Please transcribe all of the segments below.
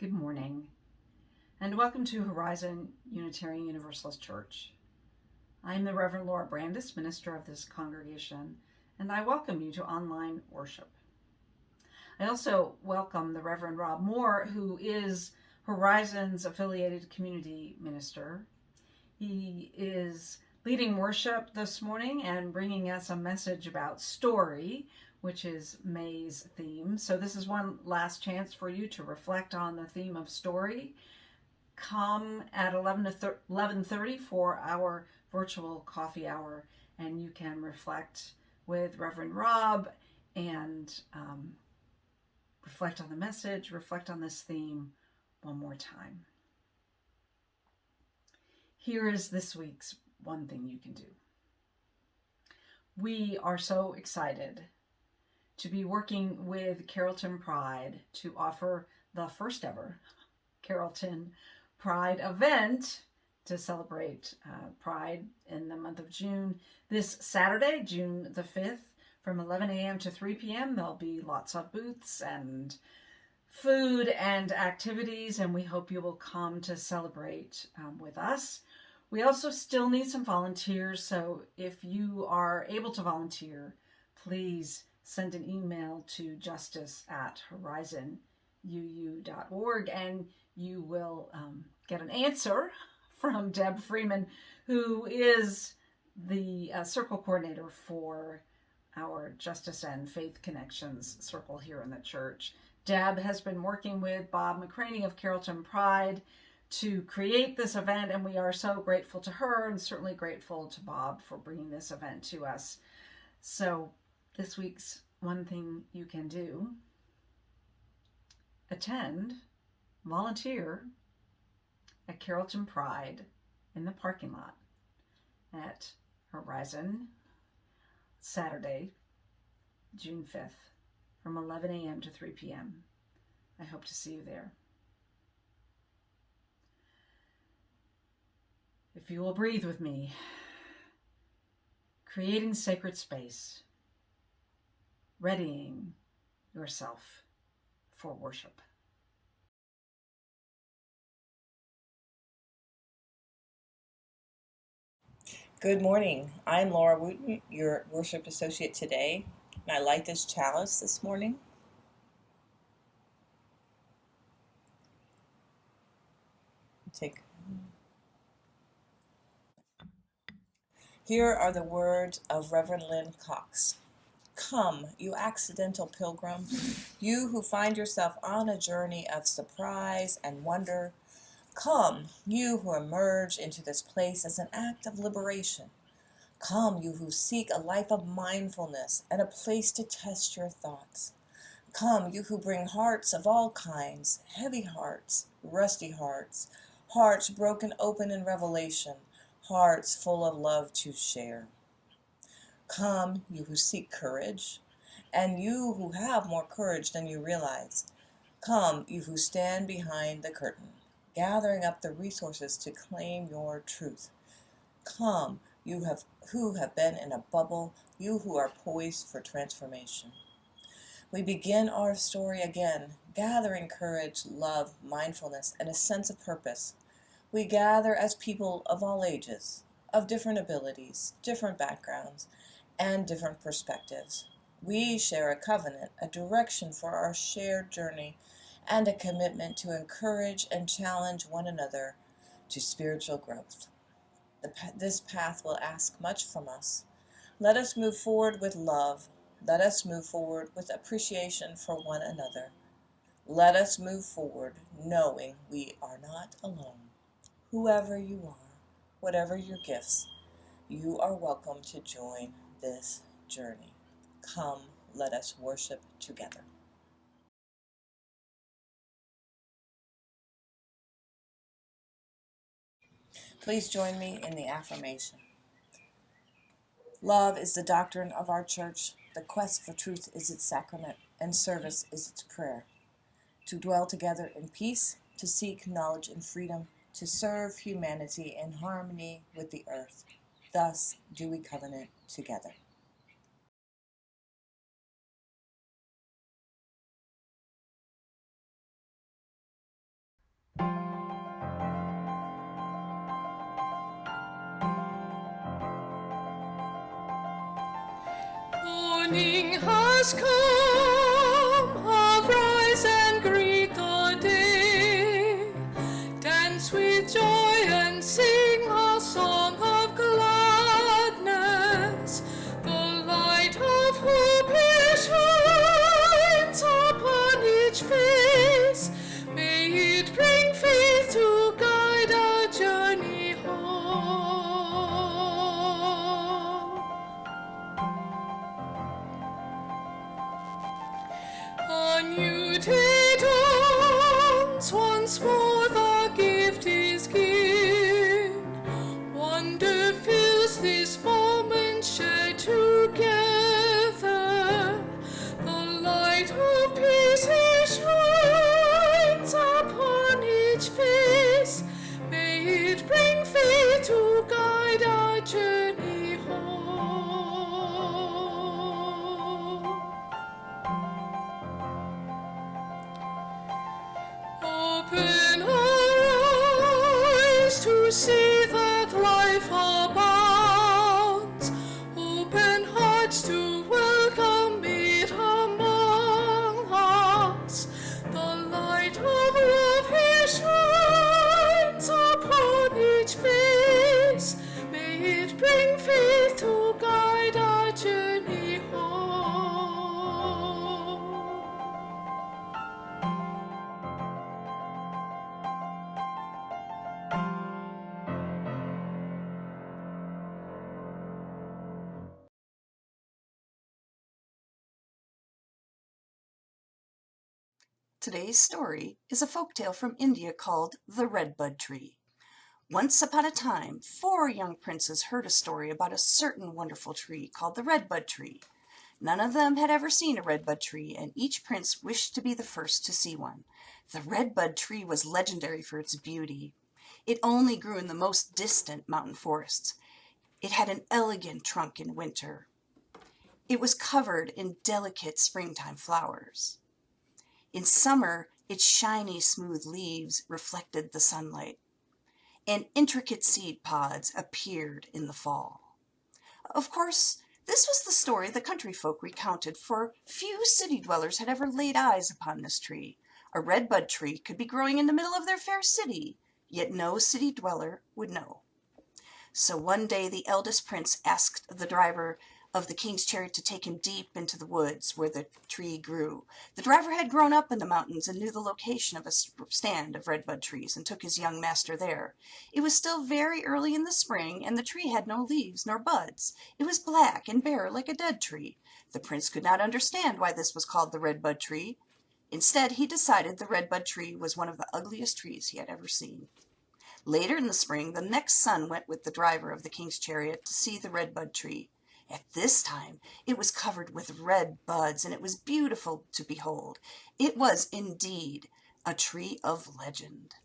Good morning, and welcome to Horizon Unitarian Universalist Church. I am the Reverend Laura Brandis, minister of this congregation, and I welcome you to online worship. I also welcome the Reverend Rob Moore, who is Horizon's affiliated community minister. He is leading worship this morning and bringing us a message about story, which is May's theme. So this is one last chance for you to reflect on the theme of story. Come at 11:30 for our virtual coffee hour, and you can reflect with Reverend Rob and reflect on the message, reflect on this theme one more time. Here is this week's one thing you can do. We are so excited to be working with Carrollton Pride to offer the first ever Carrollton Pride event to celebrate Pride in the month of June. This Saturday, June the 5th, from 11 a.m. to 3 p.m., there'll be lots of booths and food and activities, and we hope you will come to celebrate with us. We also still need some volunteers, so if you are able to volunteer, please send an email to justice@horizonuu.org, and you will get an answer from Deb Freeman, who is the circle coordinator for our Justice and Faith Connections circle here in the church. Deb has been working with Bob McCraney of Carrollton Pride to create this event, and we are so grateful to her and certainly grateful to Bob for bringing this event to us. So this week's one thing you can do: attend, volunteer at Carrollton Pride in the parking lot at Horizon Saturday, June 5th, from 11 a.m. to 3 p.m. I hope to see you there. If you will breathe with me, creating sacred space, readying yourself for worship. Good morning. I'm Laura Wooten, your worship associate today. And I light this chalice this morning. Here are the words of Reverend Lynn Cox. Come, you accidental pilgrim, you who find yourself on a journey of surprise and wonder. Come, you who emerge into this place as an act of liberation. Come, you who seek a life of mindfulness and a place to test your thoughts. Come, you who bring hearts of all kinds, heavy hearts, rusty hearts, hearts broken open in revelation, hearts full of love to share. Come, you who seek courage, and you who have more courage than you realize. Come, you who stand behind the curtain, gathering up the resources to claim your truth. Come, you who have been in a bubble, you who are poised for transformation. We begin our story again, gathering courage, love, mindfulness, and a sense of purpose. We gather as people of all ages, of different abilities, different backgrounds, and different perspectives. We share a covenant, a direction for our shared journey, and a commitment to encourage and challenge one another to spiritual growth. This path will ask much from us. Let us move forward with love. Let us move forward with appreciation for one another. Let us move forward knowing we are not alone. Whoever you are, whatever your gifts, you are welcome to join this journey. Come, let us worship together. Please join me in the affirmation. Love is the doctrine of our church. The quest for truth is its sacrament, and service is its prayer. To dwell together in peace, to seek knowledge and freedom, to serve humanity in harmony with the earth. Thus do we covenant together. Morning has come, arise and greet the day. Dance with joy and sing a song of gladness. The light of hope shines upon each face. May it bring faith to guide our journey home. A new day dawns, once more the gift is given. Wonder fills this moment shared together. The light of peace it shines upon each face. May it bring faith to guide our journey home. Open our eyes to see that life abounds. Open hearts to welcome it among us. The light of love here shines upon each face. May it bring faith to guide our journey home. Today's story is a folktale from India called The Redbud Tree. Once upon a time, 4 young princes heard a story about a certain wonderful tree called the redbud tree. None of them had ever seen a redbud tree, and each prince wished to be the first to see one. The redbud tree was legendary for its beauty. It only grew in the most distant mountain forests. It had an elegant trunk in winter. It was covered in delicate springtime flowers. In summer, its shiny, smooth leaves reflected the sunlight, and intricate seed pods appeared in the fall. Of course, this was the story the country folk recounted, for few city dwellers had ever laid eyes upon this tree. A redbud tree could be growing in the middle of their fair city, yet no city dweller would know. So one day the eldest prince asked the driver of the king's chariot to take him deep into the woods where the tree grew. The driver had grown up in the mountains and knew the location of a stand of redbud trees, and took his young master there. It was still very early in the spring, and the tree had no leaves nor buds. It was black and bare like a dead tree. The prince could not understand why this was called the redbud tree. Instead, he decided the redbud tree was one of the ugliest trees he had ever seen. Later in the spring, the next son went with the driver of the king's chariot to see the redbud tree. At this time, it was covered with red buds, and it was beautiful to behold. It was indeed a tree of legend.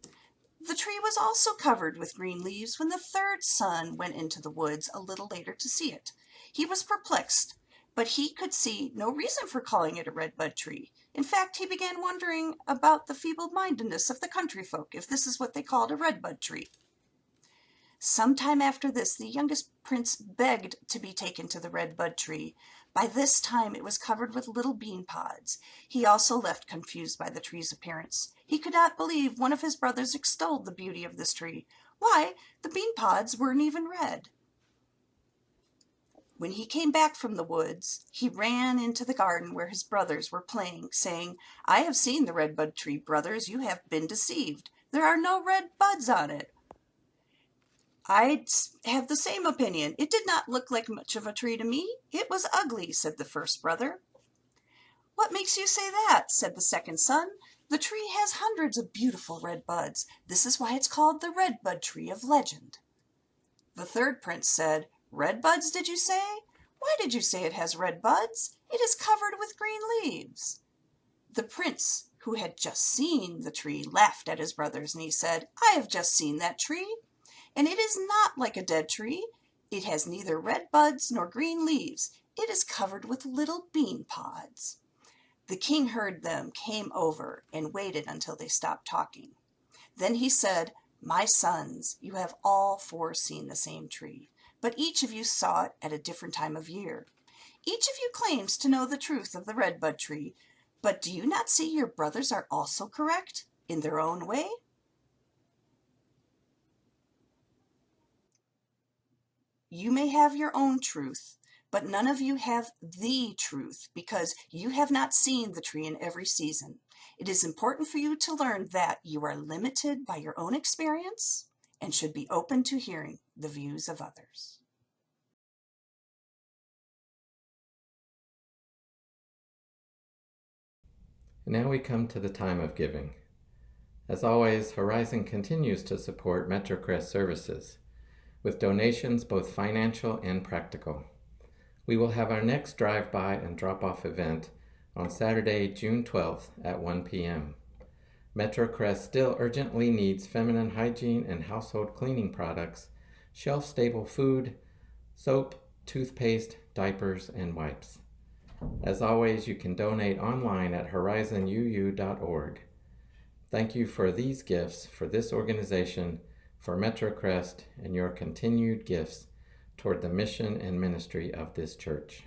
The tree was also covered with green leaves when the third son went into the woods a little later to see it. He was perplexed, but he could see no reason for calling it a redbud tree. In fact, he began wondering about the feeble-mindedness of the country folk, if this is what they called a redbud tree. Some time after this, the youngest prince begged to be taken to the redbud tree. By this time it was covered with little bean pods. He also left confused by the tree's appearance. He could not believe one of his brothers extolled the beauty of this tree. Why, the bean pods weren't even red. When he came back from the woods, he ran into the garden where his brothers were playing, saying, "I have seen the redbud tree, brothers. You have been deceived. There are no red buds on it." "I have the same opinion. It did not look like much of a tree to me. It was ugly," said the first brother. "What makes you say that?" said the second son. "The tree has hundreds of beautiful red buds. This is why it's called the redbud tree of legend." The third prince said, "Red buds, did you say? Why did you say it has red buds? It is covered with green leaves." The prince, who had just seen the tree, laughed at his brothers, and he said, "I have just seen that tree, and it is not like a dead tree. It has neither red buds nor green leaves. It is covered with little bean pods." The king heard them, came over, and waited until they stopped talking. Then he said, "My sons, you have all four seen the same tree, but each of you saw it at a different time of year. Each of you claims to know the truth of the redbud tree, but do you not see your brothers are also correct in their own way? You may have your own truth, but none of you have the truth because you have not seen the tree in every season. It is important for you to learn that you are limited by your own experience and should be open to hearing the views of others." Now we come to the time of giving. As always, Horizon continues to support MetroCrest services, with donations both financial and practical. We will have our next drive-by and drop-off event on Saturday, June 12th at 1 p.m. MetroCrest still urgently needs feminine hygiene and household cleaning products, shelf-stable food, soap, toothpaste, diapers, and wipes. As always, you can donate online at horizonuu.org. Thank you for these gifts, for this organization, for MetroCrest, and your continued gifts toward the mission and ministry of this church.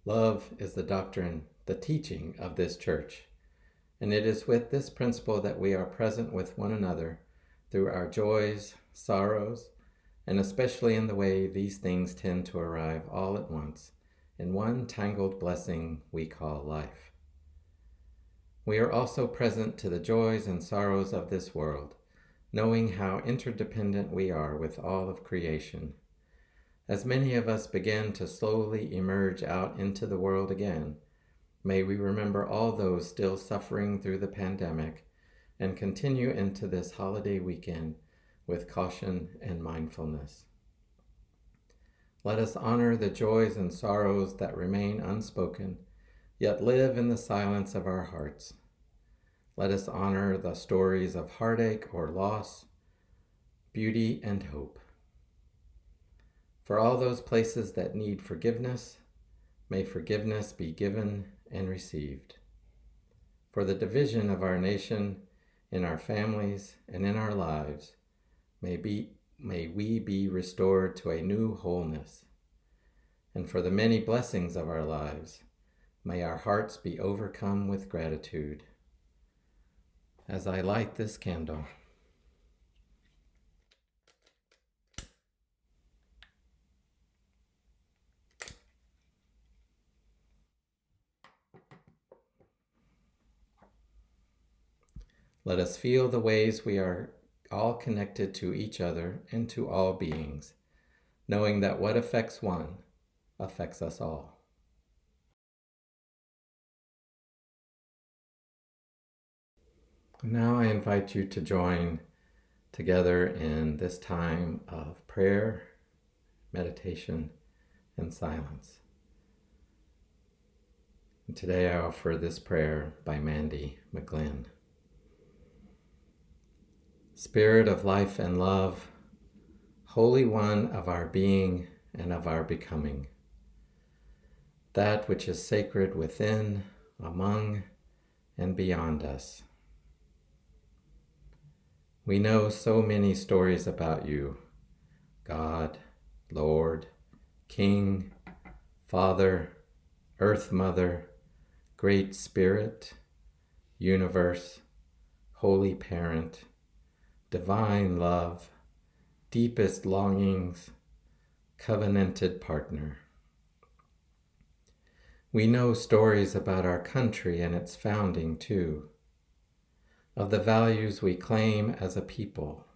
Love is the doctrine, the teaching of this church, and it is with this principle that we are present with one another through our joys, sorrows, and especially in the way these things tend to arrive all at once in one tangled blessing we call life. We are also present to the joys and sorrows of this world, knowing how interdependent we are with all of creation. As many of us begin to slowly emerge out into the world again, may we remember all those still suffering through the pandemic and continue into this holiday weekend with caution and mindfulness. Let us honor the joys and sorrows that remain unspoken, yet live in the silence of our hearts. Let us honor the stories of heartache or loss, beauty and hope. For all those places that need forgiveness, may forgiveness be given and received. For the division of our nation, in our families, and in our lives, may we be restored to a new wholeness. And for the many blessings of our lives, may our hearts be overcome with gratitude. As I light this candle, let us feel the ways we are all connected to each other and to all beings, knowing that what affects one affects us all. Now I invite you to join together in this time of prayer, meditation, and silence. And today I offer this prayer by Mandy McGlynn. Spirit of life and love, Holy One of our being and of our becoming, that which is sacred within, among, and beyond us. We know so many stories about you, God, Lord, King, Father, Earth Mother, Great Spirit, Universe, Holy Parent, Divine Love, Deepest Longings, Covenanted Partner. We know stories about our country and its founding too, of the values we claim as a people.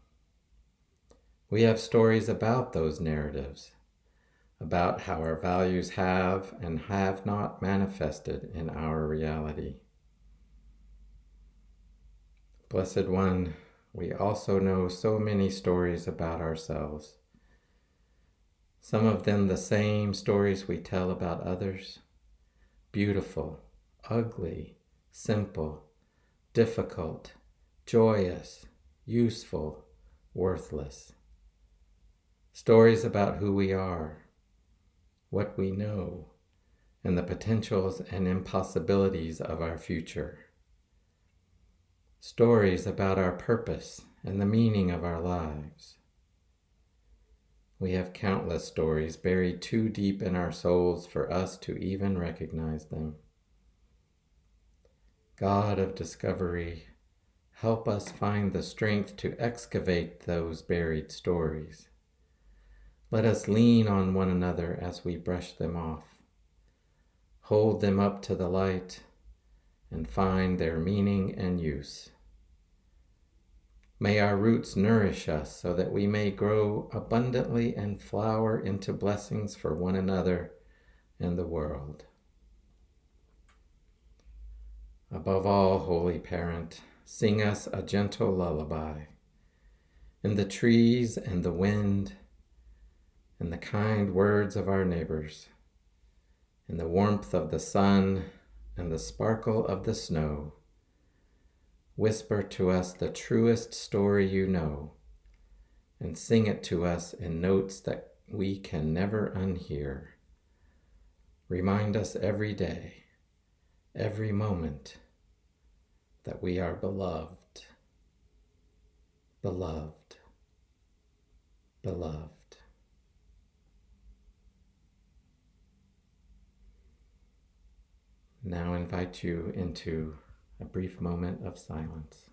We have stories about those narratives, about how our values have and have not manifested in our reality. Blessed One, we also know so many stories about ourselves, some of them the same stories we tell about others, beautiful, ugly, simple, difficult, joyous, useful, worthless. Stories about who we are, what we know, and the potentials and impossibilities of our future. Stories about our purpose and the meaning of our lives. We have countless stories buried too deep in our souls for us to even recognize them. God of discovery, help us find the strength to excavate those buried stories. Let us lean on one another as we brush them off, hold them up to the light, and find their meaning and use. May our roots nourish us so that we may grow abundantly and flower into blessings for one another and the world. Above all, Holy Parent, sing us a gentle lullaby. In the trees and the wind, in the kind words of our neighbors, in the warmth of the sun and the sparkle of the snow, whisper to us the truest story you know, and sing it to us in notes that we can never unhear. Remind us every day, every moment, that we are beloved, beloved, beloved. Now invite you into a brief moment of silence.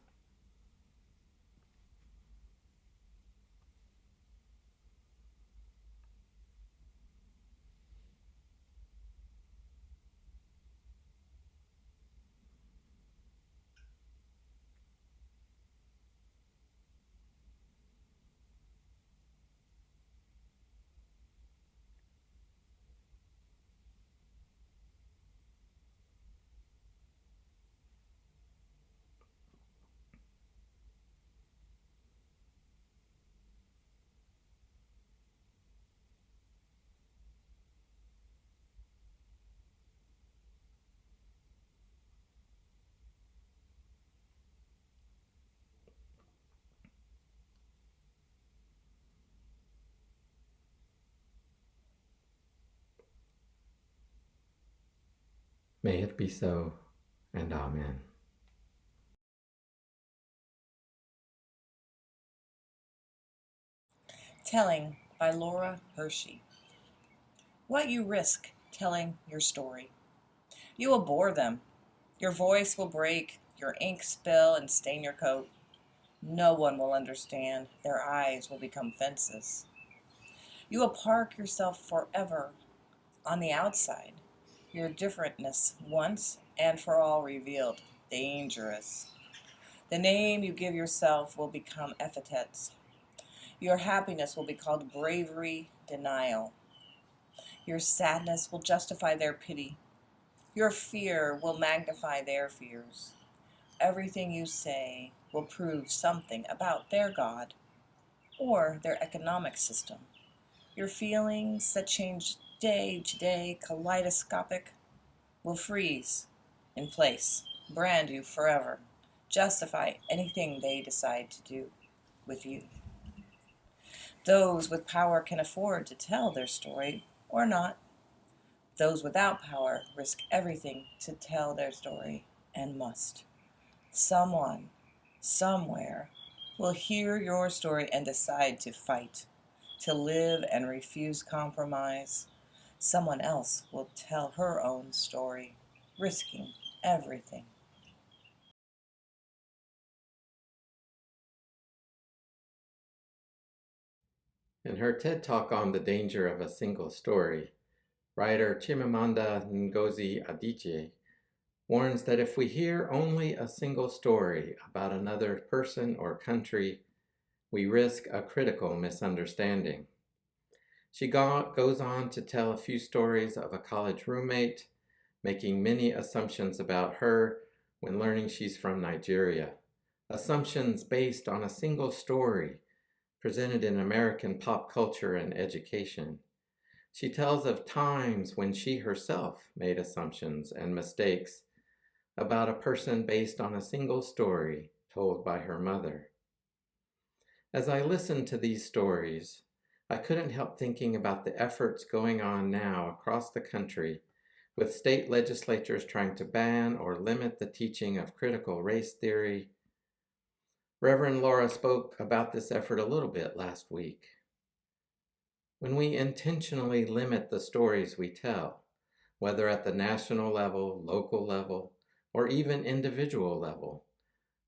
May it be so, and Amen. Telling by Laura Hershey. What you risk telling your story. You will bore them. Your voice will break, your ink spill and stain your coat. No one will understand. Their eyes will become fences. You will park yourself forever on the outside. Your differentness once and for all revealed. Dangerous. The name you give yourself will become epithets. Your happiness will be called bravery, denial. Your sadness will justify their pity. Your fear will magnify their fears. Everything you say will prove something about their God or their economic system. Your feelings that change day to day, kaleidoscopic, will freeze in place, brand you forever, justify anything they decide to do with you. Those with power can afford to tell their story or not. Those without power risk everything to tell their story and must. Someone, somewhere, will hear your story and decide to fight, to live and refuse compromise. Someone else will tell her own story, risking everything. In her TED Talk on the danger of a single story, writer Chimamanda Ngozi Adichie warns that if we hear only a single story about another person or country, we risk a critical misunderstanding. She goes on to tell a few stories of a college roommate making many assumptions about her when learning she's from Nigeria. Assumptions based on a single story presented in American pop culture and education. She tells of times when she herself made assumptions and mistakes about a person based on a single story told by her mother. As I listened to these stories, I couldn't help thinking about the efforts going on now across the country with state legislatures trying to ban or limit the teaching of critical race theory. Reverend Laura spoke about this effort a little bit last week. When we intentionally limit the stories we tell, whether at the national level, local level, or even individual level,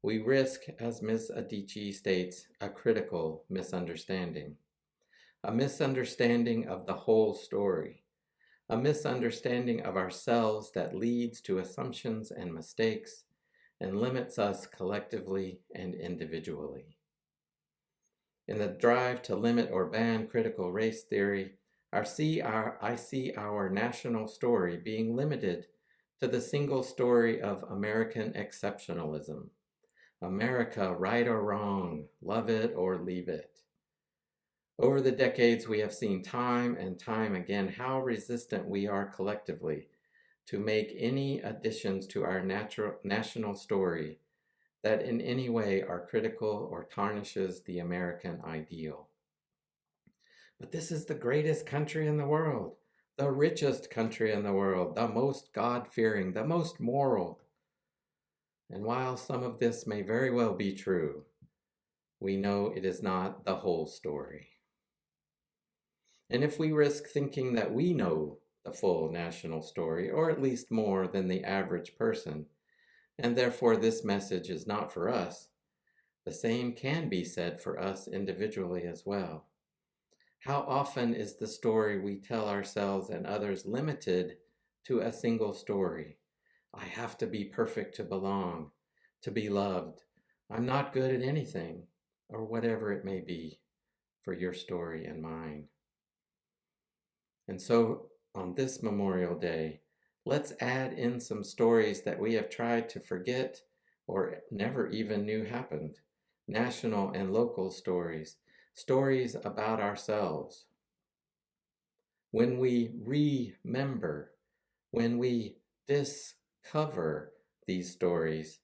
we risk, as Ms. Adichie states, a critical misunderstanding. A misunderstanding of the whole story. A misunderstanding of ourselves that leads to assumptions and mistakes and limits us collectively and individually. In the drive to limit or ban critical race theory, I see our national story being limited to the single story of American exceptionalism. America, right or wrong, love it or leave it. Over the decades, we have seen time and time again how resistant we are collectively to make any additions to our national story that in any way are critical or tarnishes the American ideal. But this is the greatest country in the world, the richest country in the world, the most God-fearing, the most moral. And while some of this may very well be true, we know it is not the whole story. And if we risk thinking that we know the full national story, or at least more than the average person, and therefore this message is not for us, the same can be said for us individually as well. How often is the story we tell ourselves and others limited to a single story? I have to be perfect to belong, to be loved. I'm not good at anything, or whatever it may be for your story and mine. And so on this Memorial Day, let's add in some stories that we have tried to forget or never even knew happened. National and local stories, stories about ourselves. When we remember, when we discover these stories,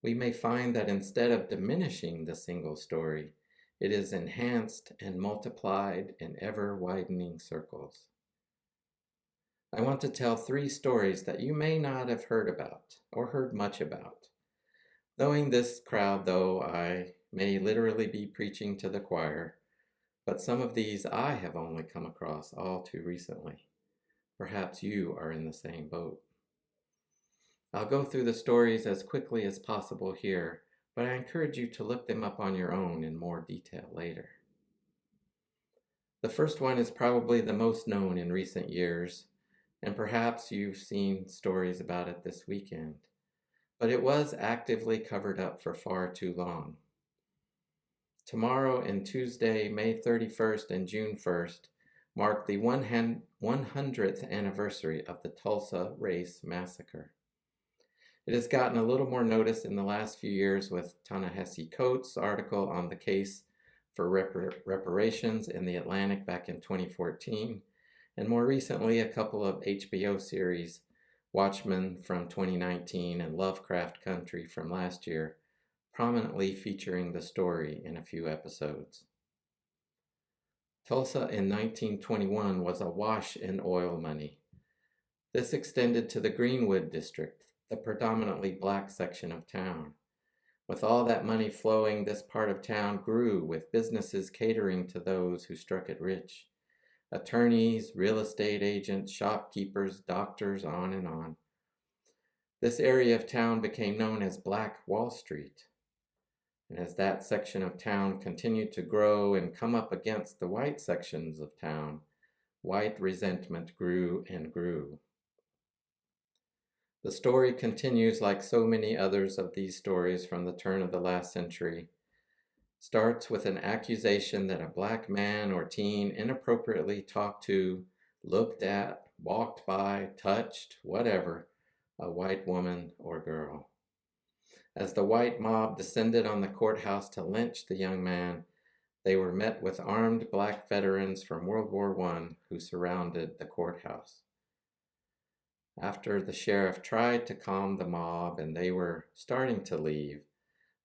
we may find that instead of diminishing the single story, it is enhanced and multiplied in ever-widening circles. I want to tell 3 stories that you may not have heard about or heard much about. Knowing this crowd, though, I may literally be preaching to the choir, but some of these I have only come across all too recently. Perhaps you are in the same boat. I'll go through the stories as quickly as possible here, but I encourage you to look them up on your own in more detail later. The first one is probably the most known in recent years, and perhaps you've seen stories about it this weekend, but it was actively covered up for far too long. Tomorrow and Tuesday, May 31st and June 1st, marked the 100th anniversary of the Tulsa Race Massacre. It has gotten a little more notice in the last few years with Ta-Nehisi Coates' article on the case for reparations in the Atlantic back in 2014, and more recently a couple of HBO series, Watchmen from 2019 and Lovecraft Country from last year, prominently featuring the story in a few episodes. Tulsa in 1921 was awash in oil money. This extended to the Greenwood district, the predominantly black section of town. With all that money flowing, this part of town grew, with businesses catering to those who struck it rich. Attorneys, real estate agents, shopkeepers, doctors, on and on. This area of town became known as Black Wall Street. And as that section of town continued to grow and come up against the white sections of town, white resentment grew and grew. The story continues like so many others of these stories from the turn of the last century. Starts with an accusation that a black man or teen inappropriately talked to, looked at, walked by, touched, whatever, a white woman or girl. As the white mob descended on the courthouse to lynch the young man, they were met with armed black veterans from World War I who surrounded the courthouse. After the sheriff tried to calm the mob and they were starting to leave,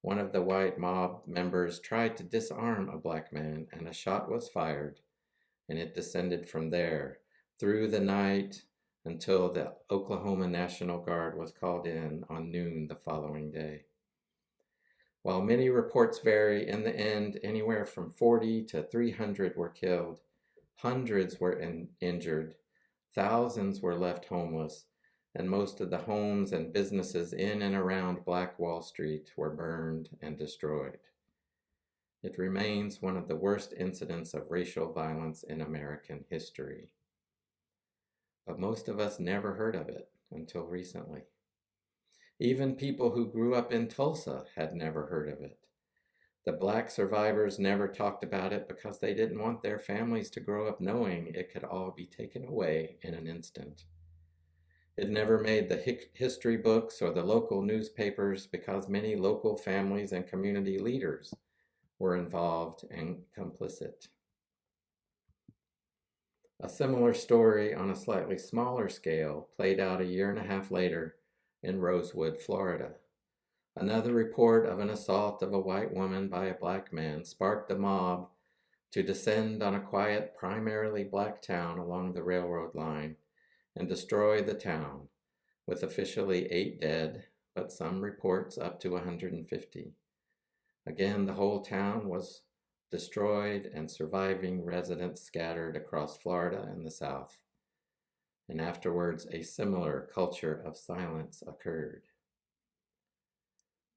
one of the white mob members tried to disarm a black man, and a shot was fired, and it descended from there through the night until the Oklahoma National Guard was called in on noon the following day. While many reports vary, in the end, anywhere from 40 to 300 were killed, hundreds were injured, thousands were left homeless, and most of the homes and businesses in and around Black Wall Street were burned and destroyed. It remains one of the worst incidents of racial violence in American history. But most of us never heard of it until recently. Even people who grew up in Tulsa had never heard of it. The black survivors never talked about it because they didn't want their families to grow up knowing it could all be taken away in an instant. It never made the history books or the local newspapers because many local families and community leaders were involved and complicit. A similar story on a slightly smaller scale played out a year and a half later in Rosewood, Florida. Another report of an assault of a white woman by a black man sparked the mob to descend on a quiet, primarily black town along the railroad line and destroy the town, with officially 8 dead, but some reports up to 150. Again, the whole town was destroyed and surviving residents scattered across Florida and the South. And afterwards, a similar culture of silence occurred.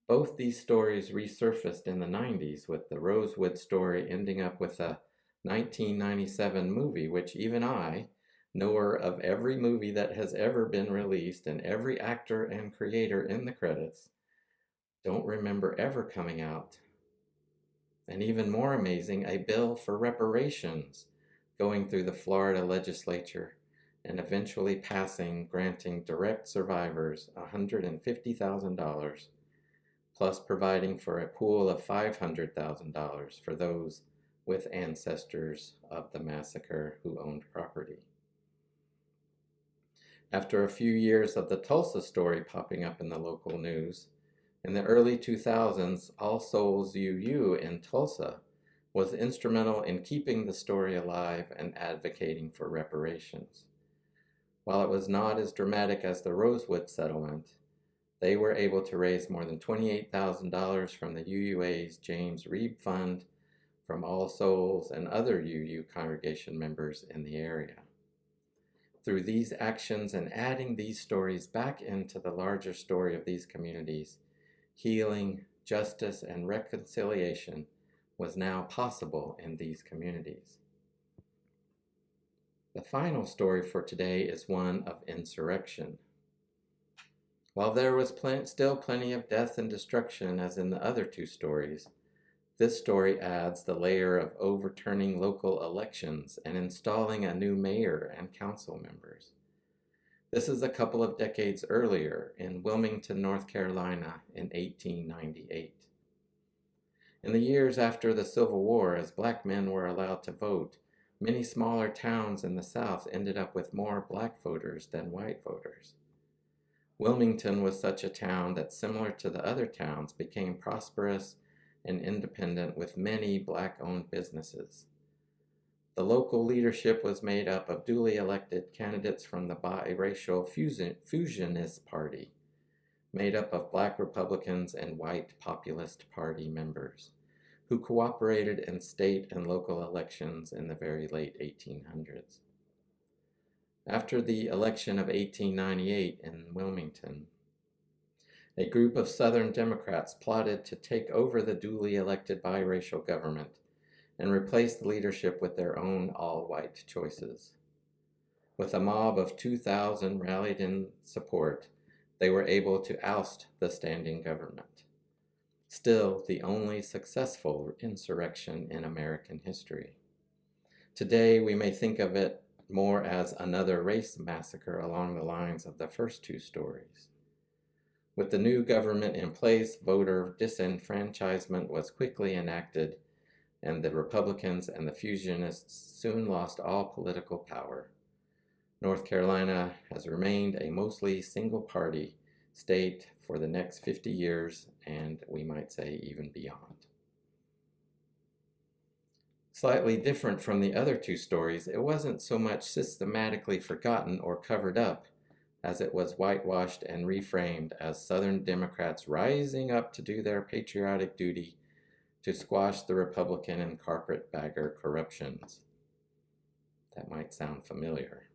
Both these stories resurfaced in the 90s, with the Rosewood story ending up with a 1997 movie, which even I, knower of every movie that has ever been released and every actor and creator in the credits, don't remember ever coming out. And even more amazing, a bill for reparations going through the Florida legislature and eventually passing, granting direct survivors $150,000, plus providing for a pool of $500,000 for those with ancestors of the massacre who owned property. After a few years of the Tulsa story popping up in the local news, in the early 2000s, All Souls UU in Tulsa was instrumental in keeping the story alive and advocating for reparations. While it was not as dramatic as the Rosewood settlement, they were able to raise more than $28,000 from the UUA's James Reeb Fund, from All Souls and other UU congregation members in the area. Through these actions and adding these stories back into the larger story of these communities, healing, justice, and reconciliation was now possible in these communities. The final story for today is one of insurrection. While there was still plenty of death and destruction as in the other two stories, This story adds the layer of overturning local elections and installing a new mayor and council members. This is a couple of decades earlier in Wilmington, North Carolina in 1898. In the years after the Civil War, as black men were allowed to vote, many smaller towns in the South ended up with more black voters than white voters. Wilmington was such a town that, similar to the other towns, became prosperous and independent with many black-owned businesses. The local leadership was made up of duly elected candidates from the biracial Fusionist Party, made up of black Republicans and white Populist Party members, who cooperated in state and local elections in the very late 1800s. After the election of 1898 in Wilmington, a group of Southern Democrats plotted to take over the duly elected biracial government and replace the leadership with their own all-white choices. With a mob of 2,000 rallied in support, they were able to oust the standing government. Still, the only successful insurrection in American history. Today, we may think of it more as another race massacre along the lines of the first two stories. With the new government in place, voter disenfranchisement was quickly enacted, and the Republicans and the Fusionists soon lost all political power. North Carolina has remained a mostly single-party state for the next 50 years, and we might say even beyond. Slightly different from the other two stories, it wasn't so much systematically forgotten or covered up as it was whitewashed and reframed as Southern Democrats rising up to do their patriotic duty to squash the Republican and carpetbagger corruptions. That might sound familiar.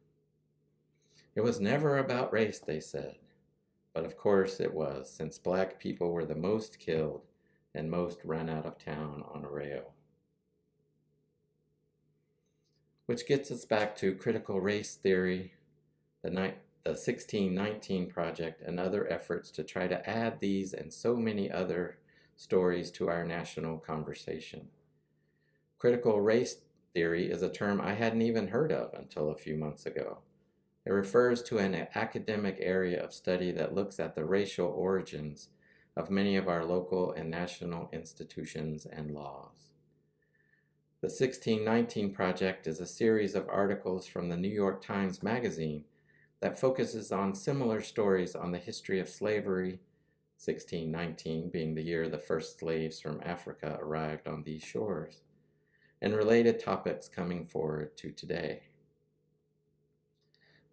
It was never about race, they said. But of course it was, since black people were the most killed and most run out of town on a rail. Which gets us back to critical race theory, the 1619 Project, and other efforts to try to add these and so many other stories to our national conversation. Critical race theory is a term I hadn't even heard of until a few months ago. It refers to an academic area of study that looks at the racial origins of many of our local and national institutions and laws. The 1619 Project is a series of articles from the New York Times Magazine that focuses on similar stories on the history of slavery, 1619 being the year the first slaves from Africa arrived on these shores, and related topics coming forward to today.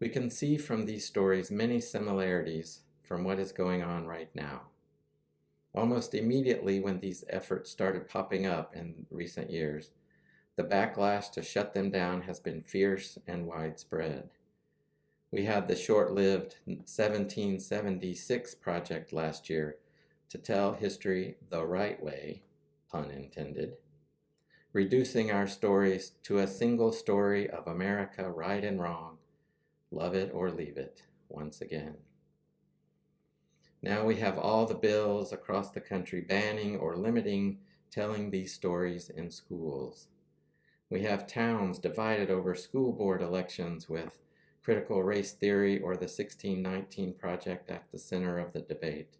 We can see from these stories many similarities from what is going on right now. Almost immediately when these efforts started popping up in recent years, the backlash to shut them down has been fierce and widespread. We had the short-lived 1776 Project last year to tell history the right way, pun intended, reducing our stories to a single story of America right and wrong, love it or leave it, once again. Now we have all the bills across the country banning or limiting telling these stories in schools. We have towns divided over school board elections with critical race theory or the 1619 Project at the center of the debate.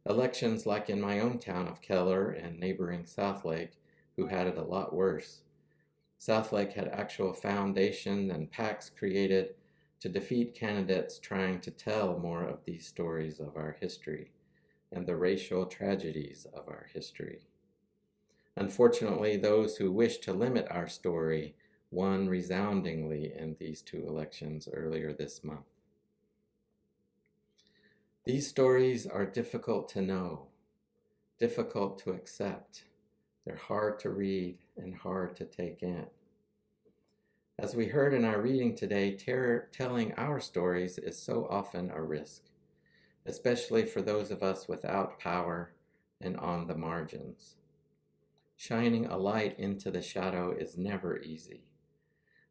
Elections like in my own town of Keller and neighboring Southlake, who had it a lot worse. Southlake had actual foundation and PACs created to defeat candidates trying to tell more of these stories of our history and the racial tragedies of our history. Unfortunately, those who wish to limit our story won resoundingly in these two elections earlier this month. These stories are difficult to know, difficult to accept. They're hard to read and hard to take in. As we heard in our reading today, telling our stories is so often a risk, especially for those of us without power and on the margins. Shining a light into the shadow is never easy,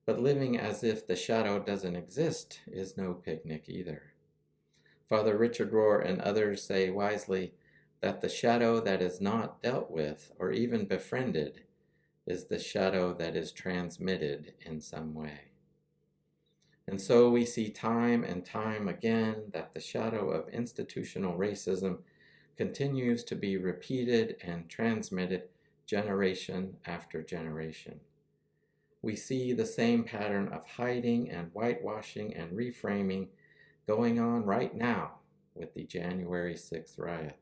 but living as if the shadow doesn't exist is no picnic either. Father Richard Rohr and others say wisely, that the shadow that is not dealt with or even befriended is the shadow that is transmitted in some way. And so we see time and time again that the shadow of institutional racism continues to be repeated and transmitted generation after generation. We see the same pattern of hiding and whitewashing and reframing going on right now with the January 6th riot.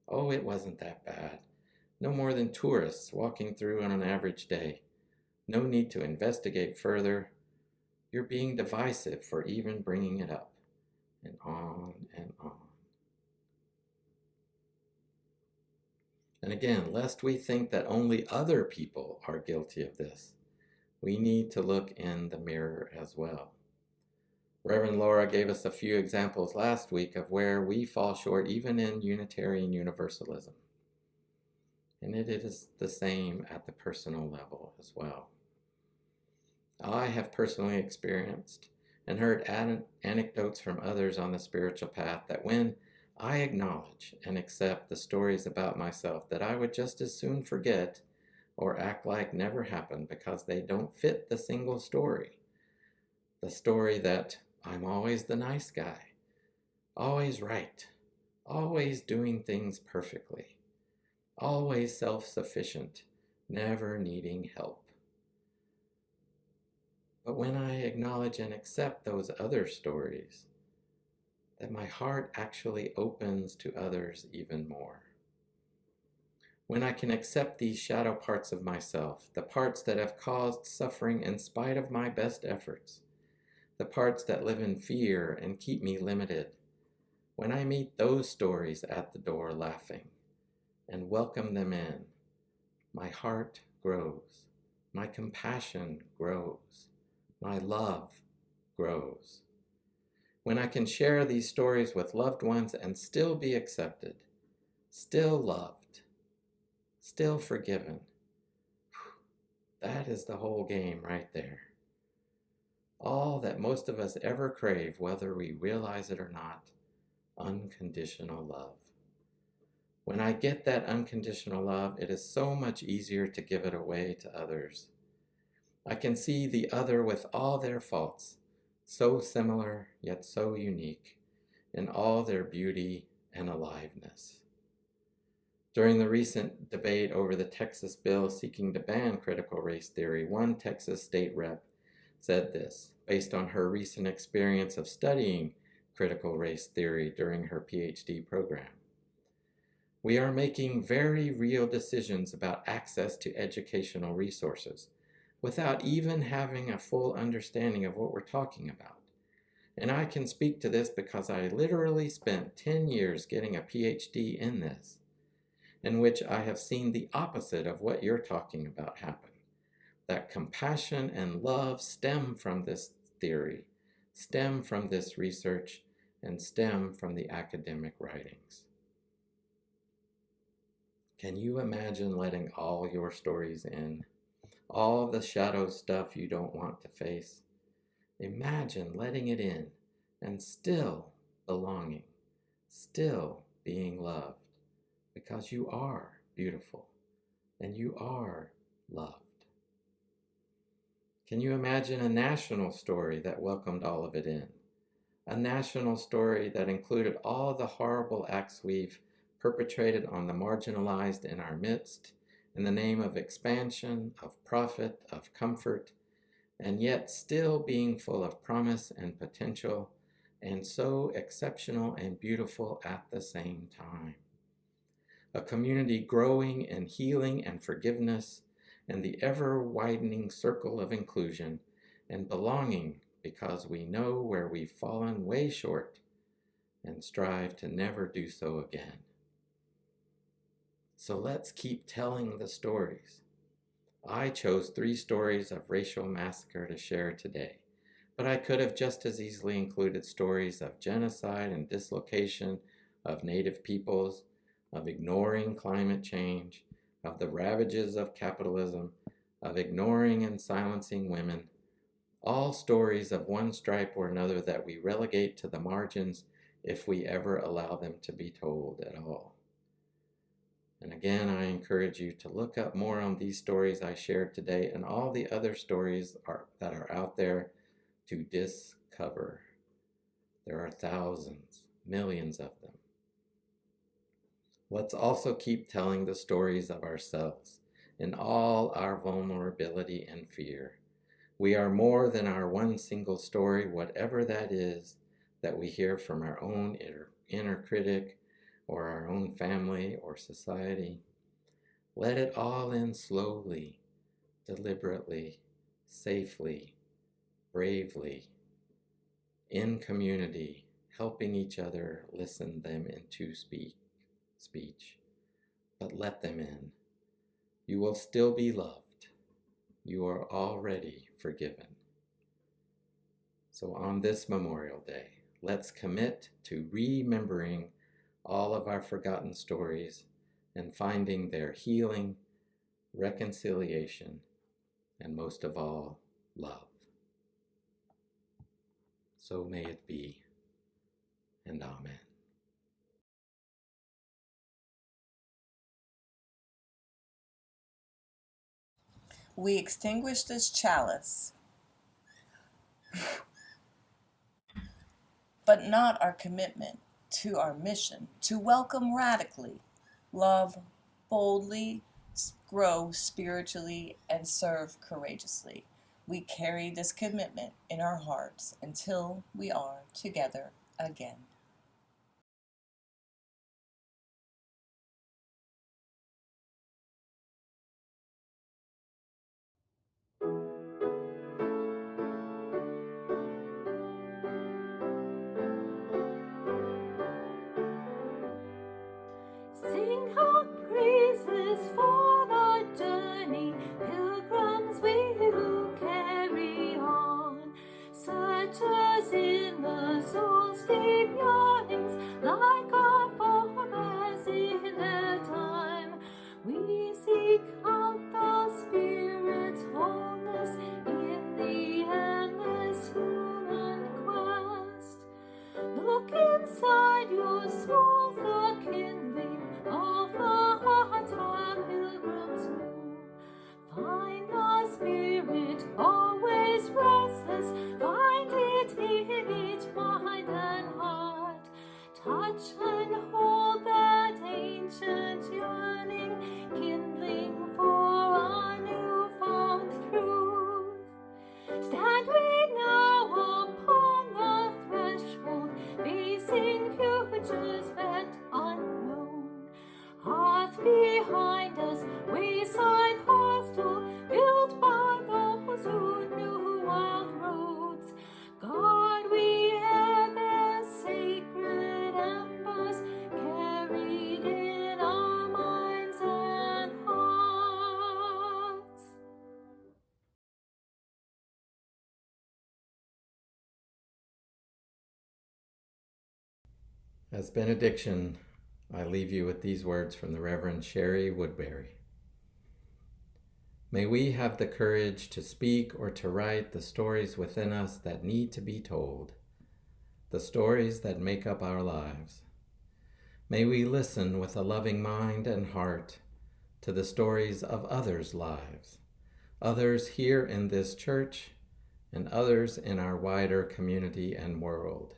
Oh, it wasn't that bad. No more than tourists walking through on an average day. No need to investigate further. You're being divisive for even bringing it up. And on and on. And again, lest we think that only other people are guilty of this, we need to look in the mirror as well. Reverend Laura gave us a few examples last week of where we fall short even in Unitarian Universalism. And it is the same at the personal level as well. I have personally experienced and heard anecdotes from others on the spiritual path that when I acknowledge and accept the stories about myself that I would just as soon forget or act like never happened because they don't fit the single story. The story that I'm always the nice guy, always right, always doing things perfectly, always self-sufficient, never needing help. But when I acknowledge and accept those other stories, that my heart actually opens to others even more. When I can accept these shadow parts of myself, the parts that have caused suffering in spite of my best efforts, the parts that live in fear and keep me limited, when I meet those stories at the door laughing and welcome them in, my heart grows, my compassion grows, my love grows. When I can share these stories with loved ones and still be accepted, still loved, still forgiven, that is the whole game right there. All that most of us ever crave, whether we realize it or not, unconditional love. When I get that unconditional love, it is so much easier to give it away to others. I can see the other with all their faults, so similar yet so unique, in all their beauty and aliveness. During the recent debate over the Texas bill seeking to ban critical race theory, one Texas state rep said this, based on her recent experience of studying critical race theory during her PhD program. We are making very real decisions about access to educational resources without even having a full understanding of what we're talking about. And I can speak to this because I literally spent 10 years getting a PhD in this, in which I have seen the opposite of what you're talking about happen. That compassion and love stem from this theory, stem from this research, and stem from the academic writings. Can you imagine letting all your stories in? All the shadow stuff you don't want to face? Imagine letting it in and still belonging, still being loved, because you are beautiful and you are loved. Can you imagine a national story that welcomed all of it in? A national story that included all the horrible acts we've perpetrated on the marginalized in our midst in the name of expansion, of profit, of comfort, and yet still being full of promise and potential, and so exceptional and beautiful at the same time. A community growing in healing and forgiveness, and the ever-widening circle of inclusion and belonging because we know where we've fallen way short and strive to never do so again. So let's keep telling the stories. I chose 3 stories of racial massacre to share today, but I could have just as easily included stories of genocide and dislocation of Native peoples, of ignoring climate change, of the ravages of capitalism, of ignoring and silencing women, all stories of one stripe or another that we relegate to the margins if we ever allow them to be told at all. And again, I encourage you to look up more on these stories I shared today and all the other stories that are out there to discover. There are thousands, millions of them. Let's also keep telling the stories of ourselves in all our vulnerability and fear. We are more than our one single story, whatever that is, that we hear from our own inner critic or our own family or society. Let it all in slowly, deliberately, safely, bravely, in community, helping each other listen them into speech. But let them in. You will still be loved. You are already forgiven. So on this Memorial Day, let's commit to remembering all of our forgotten stories and finding their healing, reconciliation, and most of all, love. So may it be, and amen. We extinguish this chalice, but not our commitment to our mission to welcome radically, love boldly, grow spiritually, and serve courageously. We carry this commitment in our hearts until we are together again. Sing out praises for the journey, pilgrims will carry on. Such as in the soul's deep yearnings, like our fathers in their time, we seek out the Spirit's wholeness in the endless human quest. Look inside your soul, the kindling of the hearts our pilgrims knew. Find the Spirit always restless, find it in each mind and heart. Touch and hold that ancient yearning, kindling for a newfound truth. Stand we now upon the threshold, facing futures yet unknown. Hearts behind us, wayside hostel, built by those who knew wild roads. God, we hear their sacred embers carried in our minds and hearts. As benediction, I leave you with these words from the Reverend Sherry Woodbury. May we have the courage to speak or to write the stories within us that need to be told, the stories that make up our lives. May we listen with a loving mind and heart to the stories of others' lives, others here in this church and others in our wider community and world.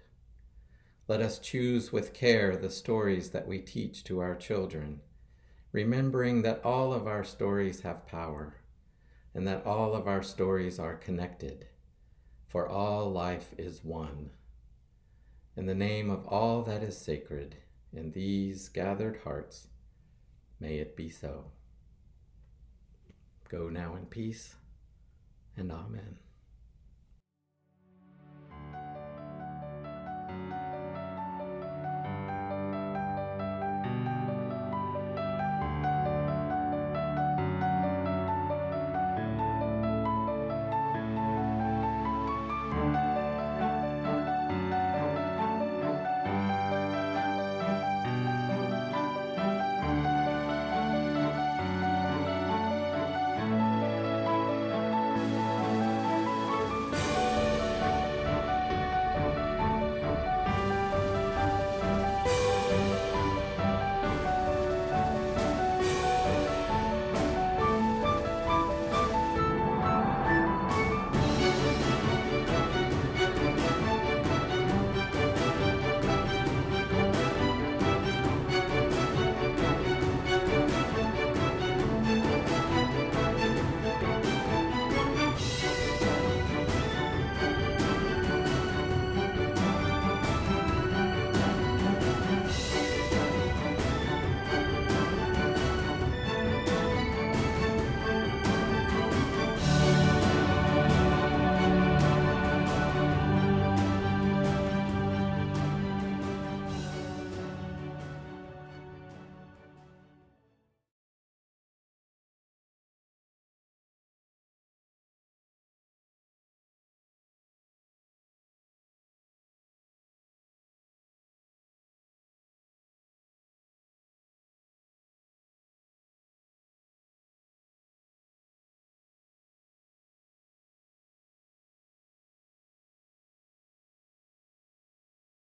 Let us choose with care the stories that we teach to our children, remembering that all of our stories have power and that all of our stories are connected, for all life is one. In the name of all that is sacred in these gathered hearts, may it be so. Go now in peace, and amen.